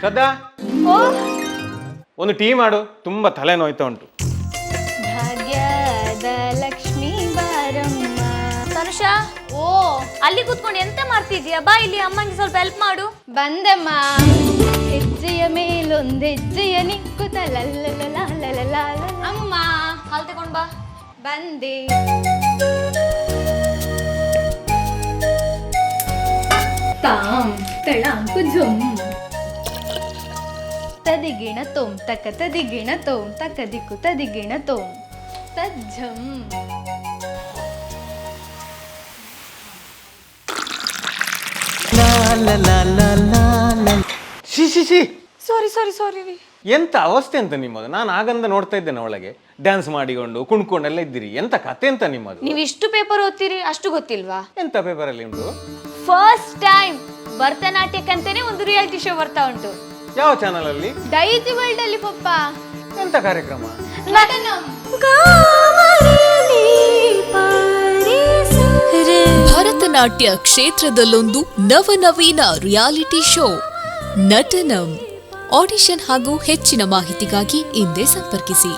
ಶ್ರದ್ಧಾ, ಓ ಒಂದು ಟೀ ಮಾಡು, ತುಂಬಾ ತಲೆ ನೋಯ್ತಾ ಉಂಟು. ಭಾಗ್ಯದ ಲಕ್ಷ್ಮೀ ಬಾರಮ್ಮ. ತನುಷಾ, ಓ ಅಲ್ಲಿ ಕೂತ್ಕೊಂಡು ಎಂತ ಮಾಡ್ತಿದ್ಯಾ? ಬಾ ಇಲ್ಲಿ ಅಮ್ಮಂಗೆ ಸ್ವಲ್ಪ ಹೆಲ್ಪ್ ಮಾಡು. ಬಂದಮ್ಮ. ಹೆಜ್ಜೆಯ ಮೇಲೊಂದು ಹೆಜ್ಜೆಯ ನಿಕ್ಕುತ್ತ ಲಲ್ಲಲಲಲಲಲಲ. ಅಮ್ಮ ಹಾಲು ತಗೊಂಡ್ ಬಾ. ಬಂದೆ. ತಾಂ ತಳಾಂಕು ಝುಮ್ ತದಿಗಿಣ ತೋಂ ತಕ ತದಿಗಿಣ ತೋಂ ತಕ ದಿಕ್ಕು ತದಿಗಿಣ ತೋಂ ತಜ್ಜಂ. ಶಿ ಸಾರಿ ರೀ. ಎಂತ ಅವಸ್ಥೆ ಅಂತ ನಿಮ್ಮದು? ನಾನು ಆಗಂದ ನೋಡ್ತಾ ಇದ್ದೇನೆ ಒಳಗೆ ಡ್ಯಾನ್ಸ್ ಮಾಡಿಕೊಂಡು ಕುಣ್ಕೊಂಡೆಲ್ಲ ಇದ್ದೀರಿ. ಎಂತ ಕತೆ ಅಂತ ನಿಮ್ಮದು? ನೀವು ಇಷ್ಟು ಪೇಪರ್ ಓದ್ತೀರಿ, ಅಷ್ಟು ಗೊತ್ತಿಲ್ವಾ? ಎಂತ ಪೇಪರ್ ಅಲ್ಲಿ ಉಂಟು? ಫಸ್ಟ್ ಟೈಮ್ ಭರತನಾಟ್ಯಕ್ಕಂತಾನೆ ಒಂದು ರಿಯಾಲಿಟಿ ಶೋ ಬರ್ತಾ ಉಂಟು. ಯಾವ ಚಾನಲ್ ಅಲ್ಲಿ? ಡೈಜಿ ವರ್ಲ್ಡ್ ಅಲ್ಲಿ ಪಪ್ಪ. ಎಂತ ಕಾರ್ಯಕ್ರಮ? ನಟನಂ. ಭರತನಾಟ್ಯ ಕ್ಷೇತ್ರದಲ್ಲೊಂದು ನವನವೀನ ರಿಯಾಲಿಟಿ ಶೋ ನಟನಂ. ಆಡಿಷನ್ ಹಾಗೂ ಹೆಚ್ಚಿನ ಮಾಹಿತಿಗಾಗಿ ಹಿಂದೆ ಸಂಪರ್ಕಿಸಿ.